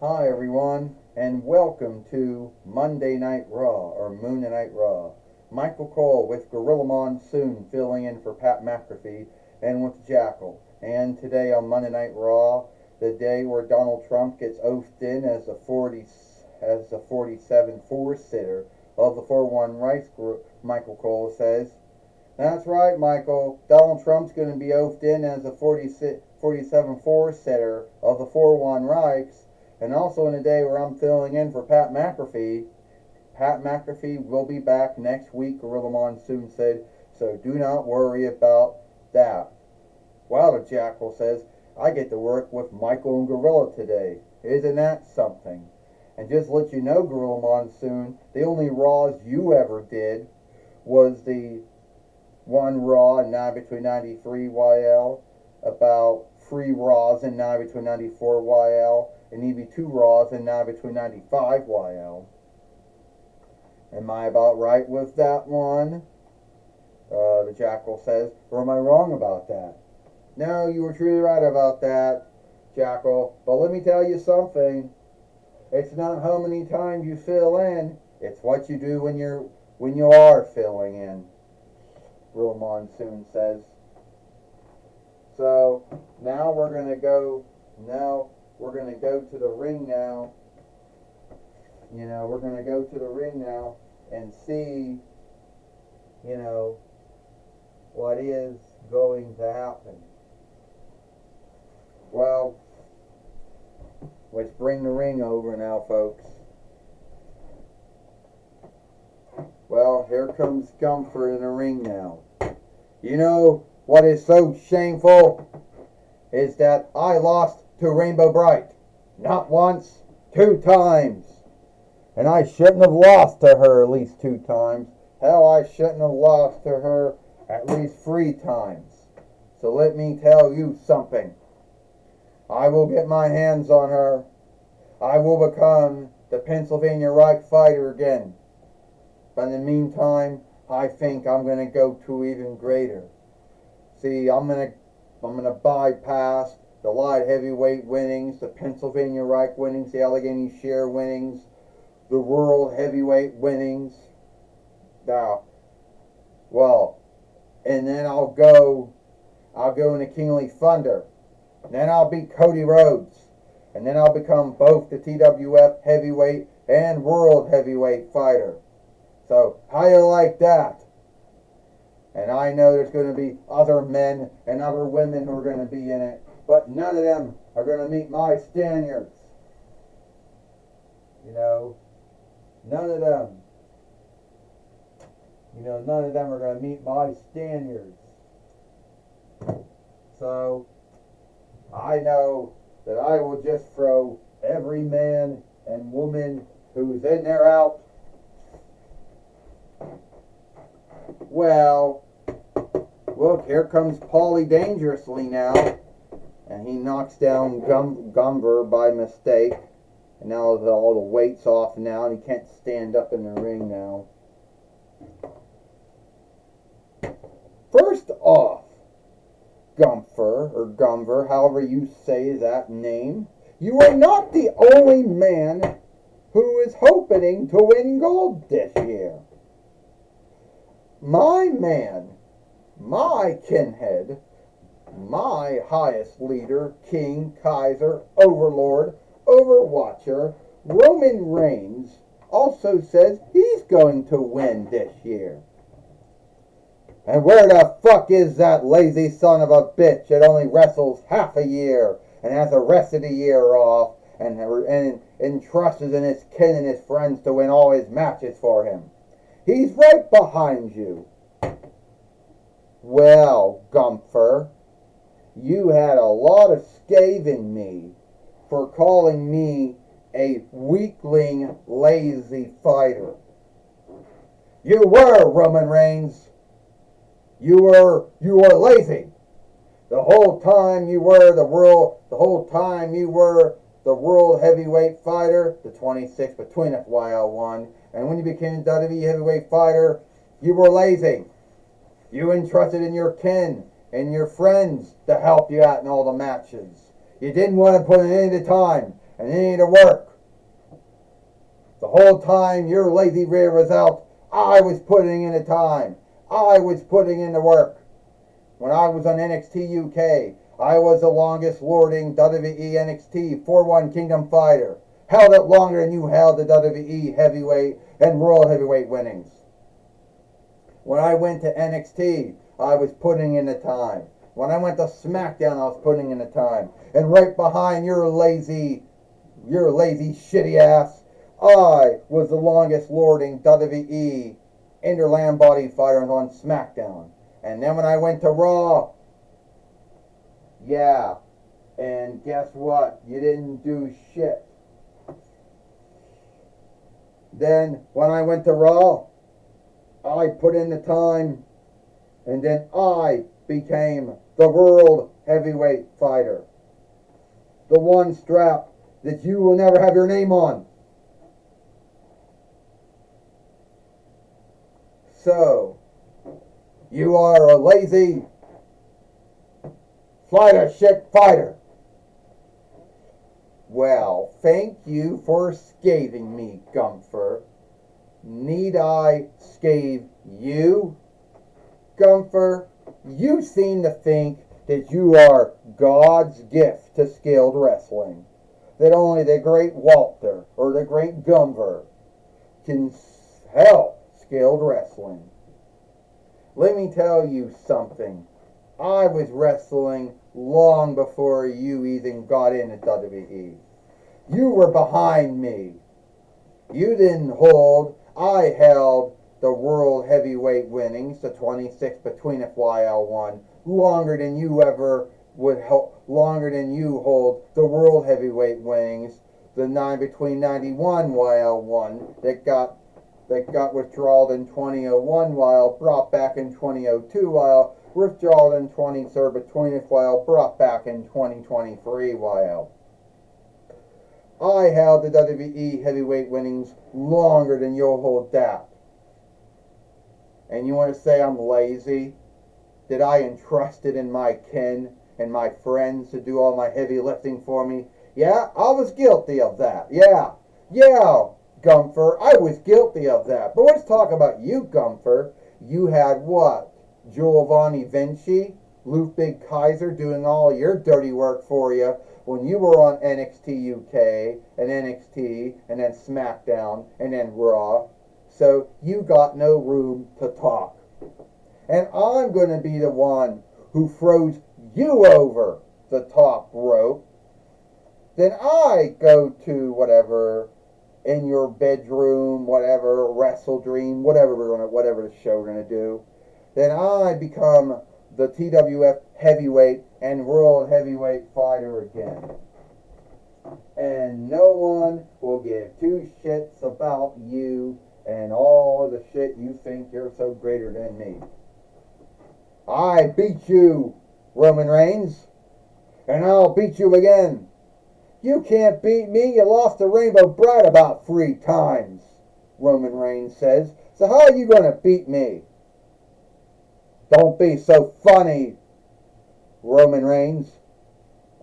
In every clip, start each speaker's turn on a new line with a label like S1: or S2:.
S1: Hi everyone, and welcome to Monday Night Raw, or Moon Night Raw. Michael Cole with Gorilla Monsoon filling in for Pat McAfee and with Jackal. And today on Monday Night Raw, the day where Donald Trump gets oathed in as the 47 four-sitter of the 4-1 Rice Group, Michael Cole says. That's right, Michael. Donald Trump's going to be oathed in as the 47 four-sitter of the 4-1 Reichs. And also in a day where I'm filling in for Pat McAfee. Pat McAfee will be back next week, Gorilla Monsoon said, so do not worry about that. Well, the Jackal says, I get to work with Michael and Gorilla today. Isn't that something? And just to let you know, Gorilla Monsoon, the only Raws you ever did was the one Raw and 9 between 93 YL, about 3 Raws and 9 between 94 YL, and maybe 2 Raws and 9 between 95 YL. Am I about right with that one? The Jackal says, or am I wrong about that? No, you were truly right about that, Jackal. But let me tell you something. It's not how many times you fill in, it's what you do when you are filling in, Real Monsoon says. So now we're gonna go to the ring now. We're gonna go to the ring now and see, what is going to happen. Well, let's bring the ring over now, folks. Well, here comes Gunther in the ring now. You know what is so shameful is that I lost to Rainbow Bright. Not once, 2 times. And I shouldn't have lost to her at least 2 times. Hell, I shouldn't have lost to her at least 3 times. So let me tell you something. I will get my hands on her. I will become the Pennsylvania Reich fighter again. But in the meantime, I think I'm going to go to even greater. See, I'm going to bypass the light heavyweight winnings, the Pennsylvania Reich winnings, the Allegheny Share winnings, the world heavyweight winnings. Now, well, and then I'll go into Kingly Thunder. And then I'll beat Cody Rhodes. And then I'll become both the TWF heavyweight and world heavyweight fighter. So, how you like that? And I know there's going to be other men and other women who are going to be in it, but none of them are going to meet my standards. None of them. None of them are going to meet my standards. So, I know that I will just throw every man and woman who's in there out. Well, look, here comes Paulie dangerously now. And he knocks down Gunther by mistake. And now all the weight's off now, and he can't stand up in the ring now. First off, Gunther, however you say that name, you are not the only man who is hoping to win gold this year. My man, my kinhead, my highest leader, king, Kaiser, overlord, overwatcher, Roman Reigns, also says he's going to win this year. And where the fuck is that lazy son of a bitch that only wrestles half a year and has the rest of the year off and entrusts in his kin and his friends to win all his matches for him? He's right behind you. Well, Gunther, you had a lot of scathing me for calling me a weakling, lazy fighter. You were, Roman Reigns. You were lazy. The whole time you were the world heavyweight fighter, the 26 between FYL1, and when you became WWE heavyweight fighter, you were lazy. You entrusted in your kin and your friends to help you out in all the matches. You didn't want to put in any time. and you need to work. The whole time your lazy rear was out, I was putting in the time. I was putting in the work. When I was on NXT UK, I was the longest lording WWE NXT 4-1 Kingdom Fighter. Held it longer than you held the WWE Heavyweight and World Heavyweight winnings. When I went to NXT, I was putting in the time. When I went to SmackDown, I was putting in the time. And right behind your lazy shitty ass, I was the longest lording WWE Interland Body Fighter on SmackDown. And then when I went to Raw, yeah, and guess what? You didn't do shit. Then when I went to Raw, I put in the time, and then I became the World Heavyweight Fighter. The one strap that you will never have your name on. So, you are a lazy, flight of shit fighter. Well, thank you for scathing me, Gunther. Need I scathe you? Gunther, you seem to think that you are God's gift to skilled wrestling. That only the great Walter or the great Gunther can help skilled wrestling. Let me tell you something. I was wrestling long before you even got into WWE. You were behind me. You didn't hold. I held the World Heavyweight winnings, the 26 between FYL1, longer than you ever would longer than you hold the World Heavyweight winnings, the 9 between 91 YL1 that got withdrawal in 2001 while brought back in 2002 while withdrawal in 23rd between while brought back in 2023 while. I held the WWE heavyweight winnings longer than you'll hold that. And you want to say I'm lazy? Did I entrust it in my kin and my friends to do all my heavy lifting for me? Yeah, I was guilty of that. Yeah, Gunther, I was guilty of that. But let's talk about you, Gunther. You had what? Giovanni Vinci, Ludwig Kaiser doing all your dirty work for you when you were on NXT UK and NXT and then SmackDown and then Raw. So you got no room to talk. And I'm going to be the one who throws you over the top rope. Then I go to whatever in your bedroom, whatever, Wrestle Dream, whatever the show we're gonna do. Then I become the TWF heavyweight and world heavyweight fighter again. And no one will give two shits about you and all the shit you think you're so greater than me. I beat you, Roman Reigns, and I'll beat you again. You can't beat me. You lost the Rainbow Bride about 3 times, Roman Reigns says. So how are you going to beat me? Don't be so funny, Roman Reigns.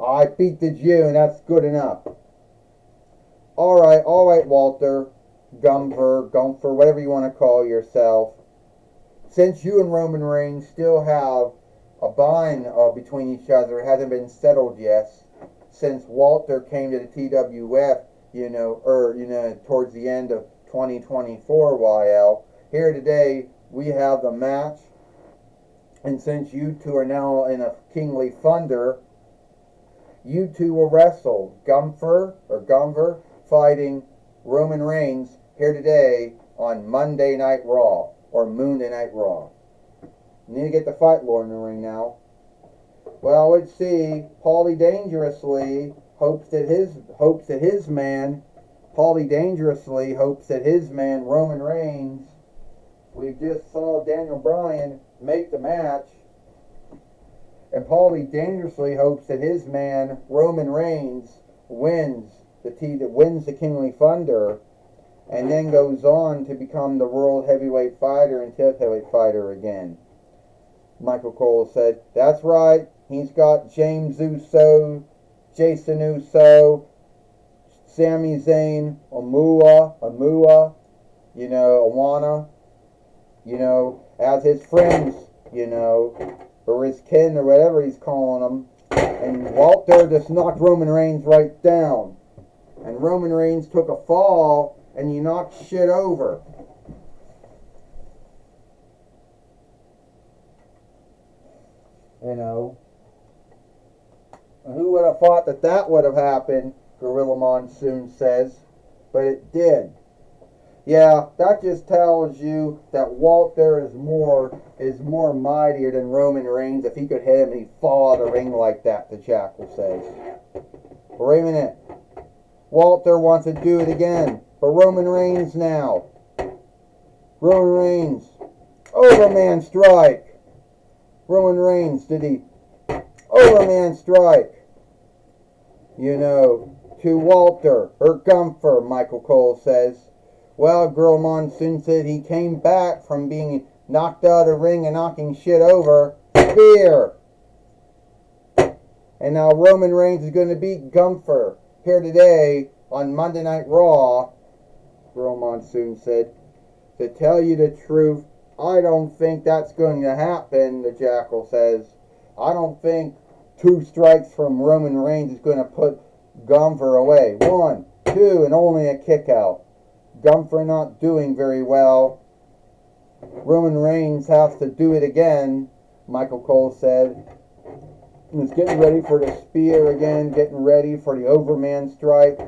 S1: I beat you, and that's good enough. All right, Walter, Gunther, whatever you want to call yourself. Since you and Roman Reigns still have a bind between each other, it hasn't been settled yet. Since Walter came to the TWF, towards the end of 2024 YL. Here today, we have the match. And since you two are now in a Kingly Thunder, you two will wrestle Gunther fighting Roman Reigns here today on Monday Night Raw, or Monday Night Raw. You need to get the fight lord in the ring now. Well, let's see. Paulie Dangerously hopes that his man Roman Reigns. We just saw Daniel Bryan make the match, and Paulie Dangerously hopes that his man Roman Reigns wins the Kingly Thunder, and then goes on to become the World Heavyweight Fighter and TWF Heavyweight Fighter again. Michael Cole said, "That's right. He's got James Uso, Jason Uso, Sami Zayn, Amua, Awana, as his friends, or his kin, or whatever he's calling them. And Walter just knocked Roman Reigns right down. And Roman Reigns took a fall, and he knocked shit over. Who would have thought that would have happened, Gorilla Monsoon says. But it did. Yeah, that just tells you that Walter is more mightier than Roman Reigns. If he could hit him, he'd fall out of the ring like that, the Jackal says. Wait a minute. Walter wants to do it again. But Roman Reigns now. Roman Reigns. Overman strike. Roman Reigns, did he? Overman strike. To Walter, or Gunther, Michael Cole says. Well, Gorilla Monsoon said he came back from being knocked out of the ring and knocking shit over. Spear. And now Roman Reigns is going to beat Gunther here today on Monday Night Raw, Gorilla Monsoon said. To tell you the truth, I don't think that's going to happen, the Jackal says. I don't think 2 strikes from Roman Reigns is going to put Gunther away. 1, 2, and only a kick out. Gunther not doing very well. Roman Reigns has to do it again, Michael Cole said. He's getting ready for the spear again, getting ready for the Overman strike.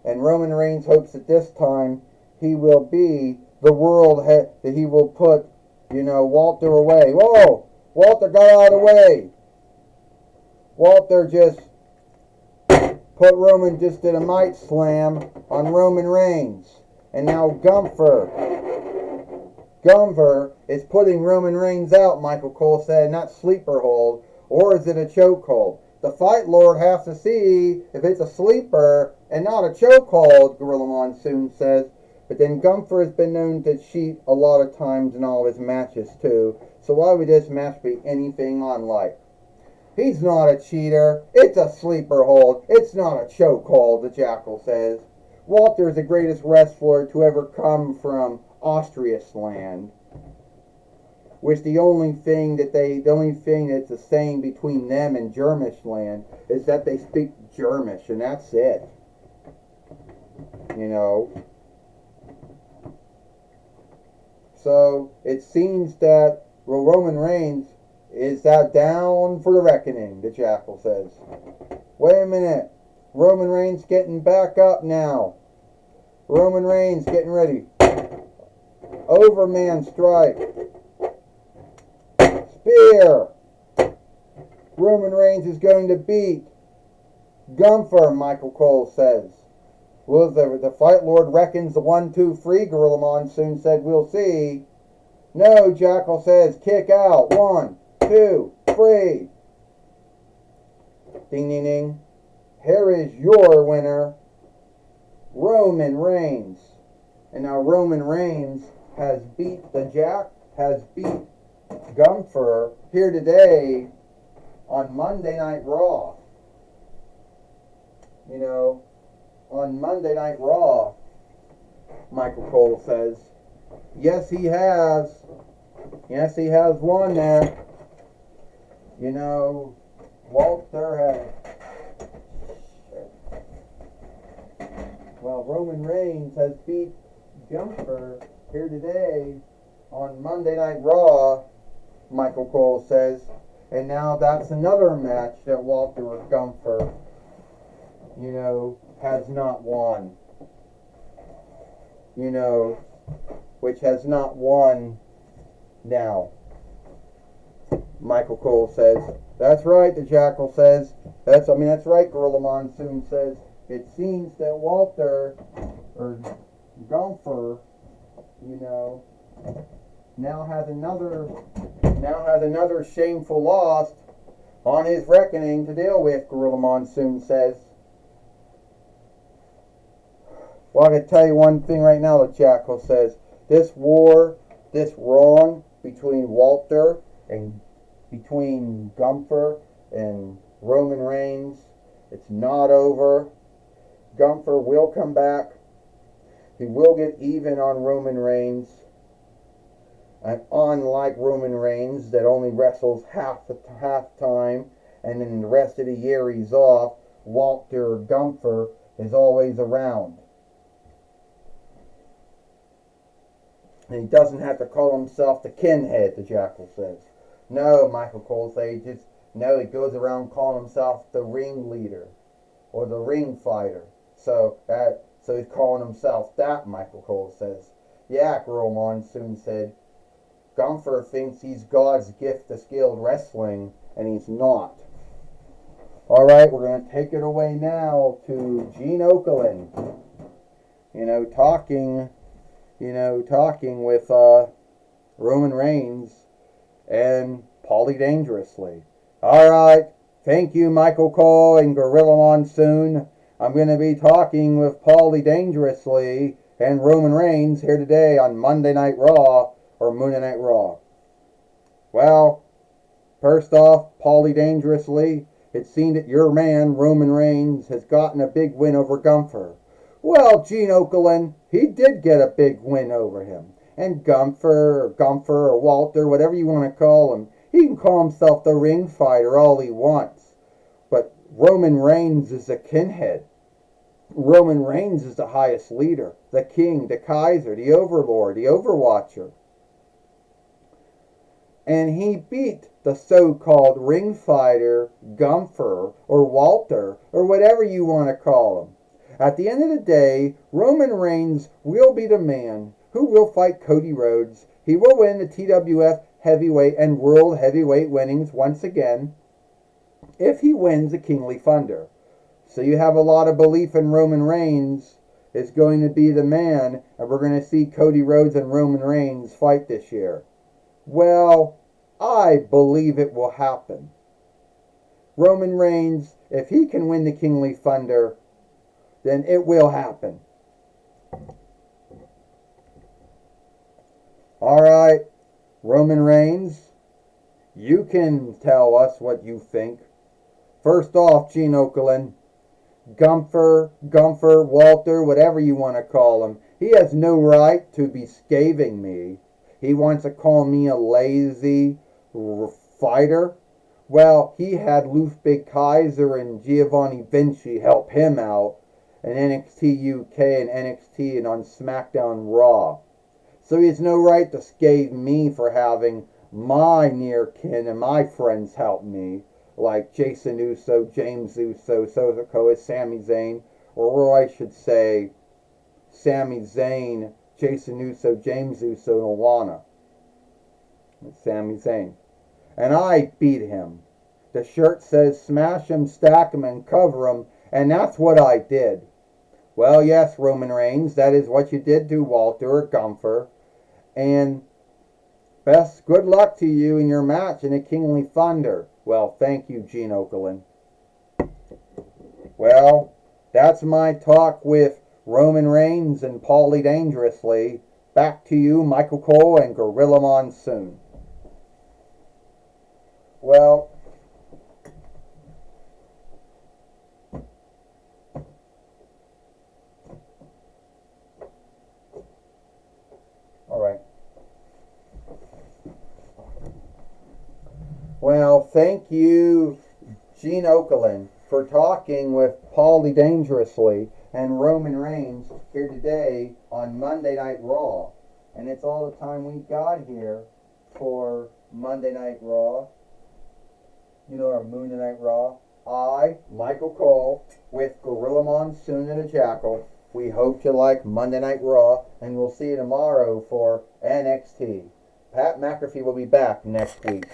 S1: And Roman Reigns hopes that this time he will be the world head, that he will put, Walter away. Whoa! Walter got out of the way. Walter just did a might slam on Roman Reigns. And now Gunther is putting Roman Reigns out, Michael Cole said, not sleeper hold, or is it a chokehold? The Fight Lord has to see if it's a sleeper and not a chokehold, Gorilla Monsoon says. But then Gunther has been known to cheat a lot of times in all his matches too. So why would this match be anything unlike? He's not a cheater. It's a sleeper hold. It's not a chokehold, the Jackal says. Walter is the greatest wrestler to ever come from Austria's land. Which the only thing that's the same between them and Germish land is that they speak Germish, and that's it. So it seems that Roman Reigns is down for the reckoning, the Jackal says. Wait a minute. Roman Reigns getting back up now. Roman Reigns getting ready. Overman strike. Spear. Roman Reigns is going to beat Gunther, Michael Cole says. Well, the Fight Lord reckons the 1, 2, 3, Gorilla Monsoon said, we'll see. No, Jackal says, kick out. 1, 2, 3. Ding, ding, ding. Here is your winner, Roman Reigns. And now Roman Reigns has beat Gunther here today on Monday Night Raw. On Monday Night Raw, Michael Cole says. Yes, he has. Yes, he has won there. Walter has. Well, Roman Reigns has beat Gunther here today on Monday Night Raw, Michael Cole says. And now that's another match that Walter Gunther, has not won. Which has not won now. Michael Cole says. That's right, the Jackal says. That's right, Gorilla Monsoon says. It seems that Walter, or Gunther, now has another shameful loss on his reckoning to deal with, Gorilla Monsoon says. Well, I can tell you one thing right now, the Jackal says. This wrong between Walter and between Gunther and Roman Reigns It's not over. Gunther will come back. He will get even on Roman Reigns. And unlike Roman Reigns, that only wrestles half time, and then the rest of the year he's off, Walter Gunther is always around. And he doesn't have to call himself the Kinhead, the Jackal says. No, Michael Cole says, he goes around calling himself the ringleader or the ring fighter. So he's calling himself that, Michael Cole says. Yeah, Gorilla Monsoon said. Gunther thinks he's God's gift to skilled wrestling, and he's not. Alright, we're going to take it away now to Gene Okerlund. Talking with Roman Reigns and Paulie Dangerously. Alright, thank you, Michael Cole and Gorilla Monsoon. I'm going to be talking with Paulie Dangerously and Roman Reigns here today on Monday Night Raw or Monday Night Raw. Well, first off, Paulie Dangerously, it seemed that your man, Roman Reigns, has gotten a big win over Gunther. Well, Gene Okerlund, he did get a big win over him. And Gunther or Walter, whatever you want to call him, he can call himself the ring fighter all he wants. But Roman Reigns is the kinhead. Roman Reigns is the highest leader, the king, the Kaiser, the overlord, the overwatcher. And he beat the so-called ring fighter, Gunther, or Walter, or whatever you want to call him. At the end of the day, Roman Reigns will be the man who will fight Cody Rhodes. He will win the TWF heavyweight and world heavyweight winnings once again if he wins the Kingly Thunder. So you have a lot of belief in Roman Reigns is going to be the man, and we're going to see Cody Rhodes and Roman Reigns fight this year. Well, I believe it will happen. Roman Reigns, if he can win the Kingly Thunder, then it will happen. Alright, Roman Reigns, you can tell us what you think. First off, Gene Okerlund, Gunther, Walter, whatever you want to call him, he has no right to be scathing me. He wants to call me a lazy fighter. Well, he had Ludwig Kaiser and Giovanni Vinci help him out in NXT UK and NXT and on SmackDown Raw. So he has no right to scathe me for having my near kin and my friends help me, like Jason Uso, James Uso, Sikoa, Sami Zayn, or I should say Sami Zayn, Jason Uso, James Uso, and Alana. Sami Zayn. And I beat him. The shirt says smash him, stack him, and cover him, and that's what I did. Well, yes, Roman Reigns, that is what you did to Walter or Gunther. And good luck to you in your match in the Kingly Thunder. Well, thank you, Gene Okerlund. Well, that's my talk with Roman Reigns and Paulie Dangerously. Back to you, Michael Cole and Gorilla Monsoon. Well, alright. Well, thank you, Gene Okerlund, for talking with Paulie Dangerously and Roman Reigns here today on Monday Night Raw. And it's all the time we got here for Monday Night Raw. You know, our Monday Night Raw. I, Michael Cole, with Gorilla Monsoon and the Jackal. We hope you like Monday Night Raw, and we'll see you tomorrow for NXT. Pat McAfee will be back next week.